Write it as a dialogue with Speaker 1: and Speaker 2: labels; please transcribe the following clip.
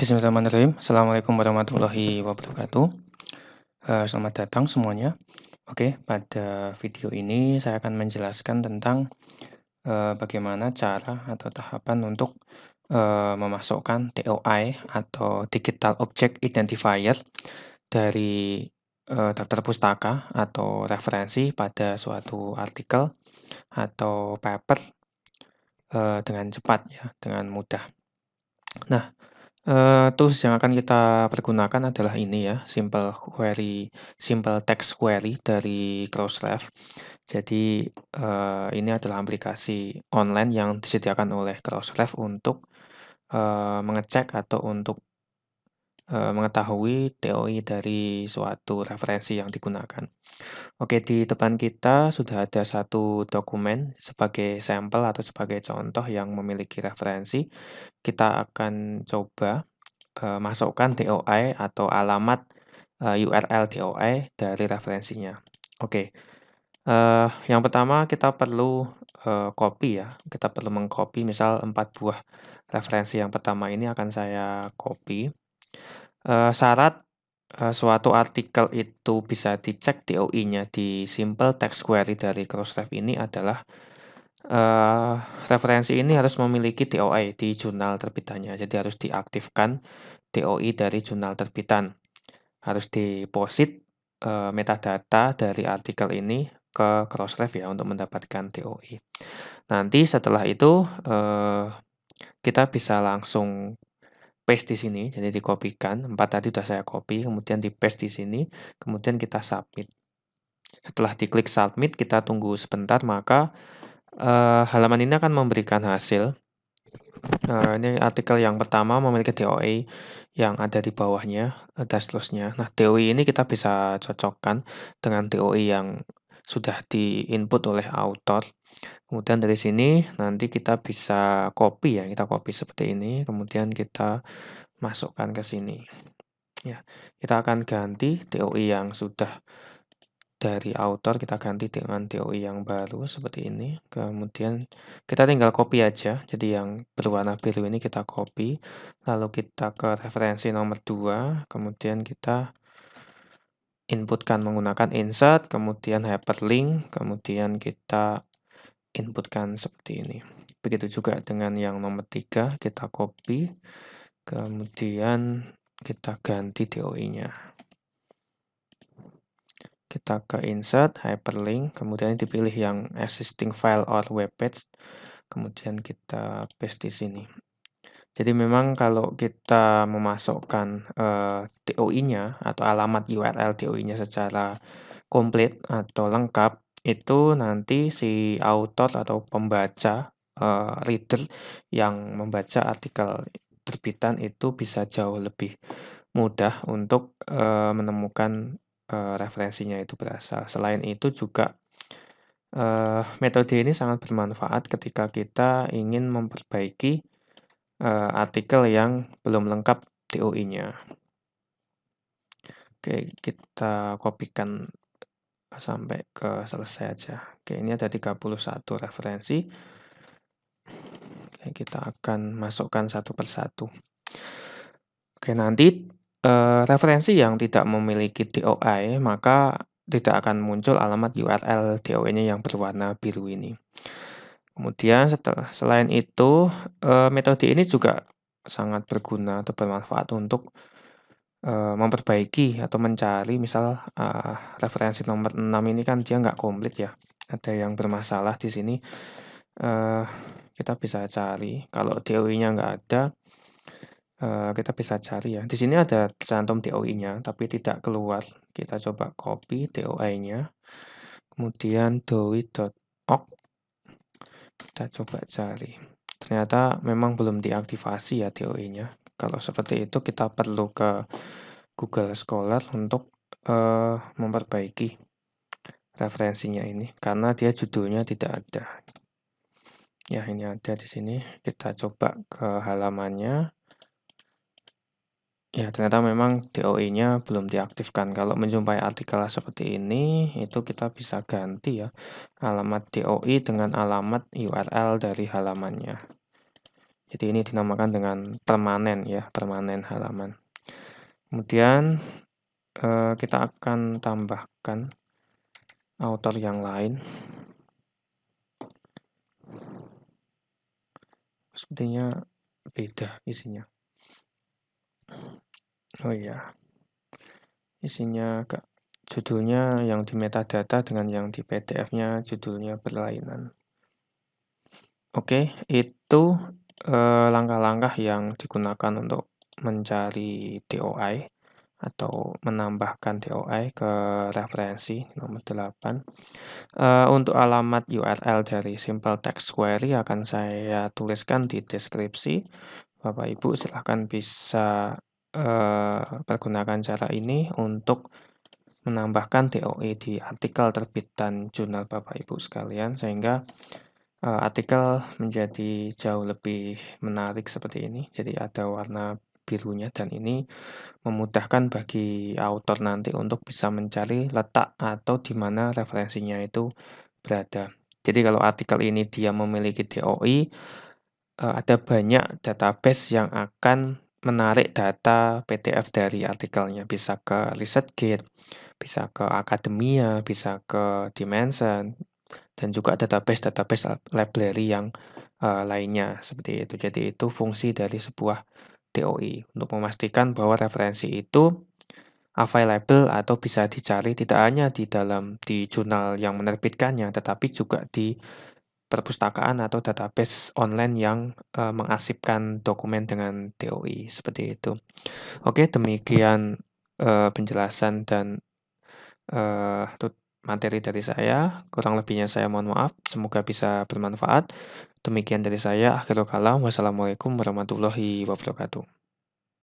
Speaker 1: Bismillahirrahmanirrahim. Assalamualaikum warahmatullahi wabarakatuh. Selamat datang semuanya. Oke, pada video ini saya akan menjelaskan tentang bagaimana cara atau tahapan untuk memasukkan DOI atau Digital Object Identifier dari daftar pustaka atau referensi pada suatu artikel atau paper dengan cepat ya, dengan mudah. Nah, tools yang akan kita pergunakan adalah ini ya, simple text query dari Crossref. Jadi, ini adalah aplikasi online yang disediakan oleh Crossref untuk, mengecek atau untuk, mengetahui TOI dari suatu referensi yang digunakan. Oke, di depan kita sudah ada satu dokumen sebagai sampel atau sebagai contoh yang memiliki referensi. Kita akan coba masukkan DOI atau alamat, URL DOI dari referensinya. Oke, yang pertama kita perlu, copy ya, kita perlu meng-copy misal 4 buah referensi yang pertama ini akan saya copy. Syarat, suatu artikel itu bisa dicek DOI-nya di simple text query dari Crossref ini adalah, eee, referensi ini harus memiliki DOI di jurnal terbitannya. Jadi harus diaktifkan DOI dari jurnal terbitan. Harus deposit, metadata dari artikel ini ke Crossref ya untuk mendapatkan DOI. Nanti setelah itu, kita bisa langsung paste di sini, jadi dikopikan, 4 tadi sudah saya copy, kemudian di-paste di sini, kemudian kita submit. Setelah diklik submit, kita tunggu sebentar, maka, halaman ini akan memberikan hasil. Ini artikel yang pertama memiliki DOI yang ada di bawahnya, dashboard-nya. Nah, DOI ini kita bisa cocokkan dengan DOI yang sudah di-input oleh author. Kemudian dari sini nanti kita bisa copy ya, kita copy seperti ini, kemudian kita masukkan ke sini. Ya, kita akan ganti DOI yang sudah dari author, kita ganti dengan DOI yang baru seperti ini. Kemudian kita tinggal copy aja. Jadi yang berwarna biru ini kita copy, lalu kita ke referensi nomor 2, kemudian kita inputkan menggunakan insert, kemudian hyperlink, kemudian kita inputkan seperti ini. Begitu juga dengan yang nomor 3, kita copy, kemudian kita ganti DOI-nya. Kita ke insert, hyperlink, kemudian dipilih yang existing file or web page, kemudian kita paste di sini. Jadi memang kalau kita memasukkan DOI-nya atau alamat URL DOI-nya secara komplit atau lengkap, itu nanti si author atau pembaca, reader yang membaca artikel terbitan itu bisa jauh lebih mudah untuk, menemukan, referensinya itu berasal. Selain itu juga, metode ini sangat bermanfaat ketika kita ingin memperbaiki, artikel yang belum lengkap DOI-nya. Oke, kita kopikan sampai ke selesai aja. Oke, ini ada 31 referensi. Oke, kita akan masukkan satu persatu. Oke, nanti, referensi yang tidak memiliki DOI, maka tidak akan muncul alamat URL DOI-nya yang berwarna biru ini. Kemudian selain itu, metode ini juga sangat berguna atau bermanfaat untuk, memperbaiki atau mencari misal, referensi nomor 6 ini kan dia nggak komplit ya, ada yang bermasalah di sini, kita bisa cari. Kalau DOI-nya nggak ada, kita bisa cari ya. Di sini ada tercantum DOI-nya, tapi tidak keluar. Kita coba copy DOI-nya, kemudian doi.org, kita coba cari. Ternyata memang belum diaktifasi ya DOI-nya. Kalau seperti itu kita perlu ke Google Scholar untuk memperbaiki referensinya ini, karena dia judulnya tidak ada. Ya, ini ada di sini. Kita coba ke halamannya. Ya, ternyata memang DOI-nya belum diaktifkan. Kalau menjumpai artikel seperti ini, itu kita bisa ganti ya, alamat DOI dengan alamat URL dari halamannya. Jadi ini dinamakan dengan permanen ya, permanen halaman. Kemudian kita akan tambahkan author yang lain. Sepertinya beda isinya. Oh iya, isinya agak judulnya yang di metadata dengan yang di PDF-nya judulnya berlainan. Oke, itu langkah-langkah yang digunakan untuk mencari DOI atau menambahkan DOI ke referensi nomor 8. Untuk alamat URL dari Simple Text Query akan saya tuliskan di deskripsi. Bapak Ibu silahkan bisa pergunakan cara ini untuk menambahkan DOI di artikel terbit dan jurnal Bapak Ibu sekalian, sehingga artikel menjadi jauh lebih menarik seperti ini. Jadi ada warna birunya dan ini memudahkan bagi autor nanti untuk bisa mencari letak atau di mana referensinya itu berada. Jadi kalau artikel ini dia memiliki DOI, ada banyak database yang akan menarik data PDF dari artikelnya. Bisa ke ResearchGate, bisa ke Academia, bisa ke Dimension, dan juga database-database library yang lainnya seperti itu. Jadi itu fungsi dari sebuah DOI untuk memastikan bahwa referensi itu available atau bisa dicari tidak hanya di jurnal yang menerbitkannya, tetapi juga di perpustakaan atau database online yang mengarsipkan dokumen dengan DOI seperti itu. Oke, demikian penjelasan dan materi dari saya. Kurang lebihnya saya mohon maaf. Semoga bisa bermanfaat. Demikian dari saya. Akhirul kalam. Wassalamualaikum warahmatullahi wabarakatuh.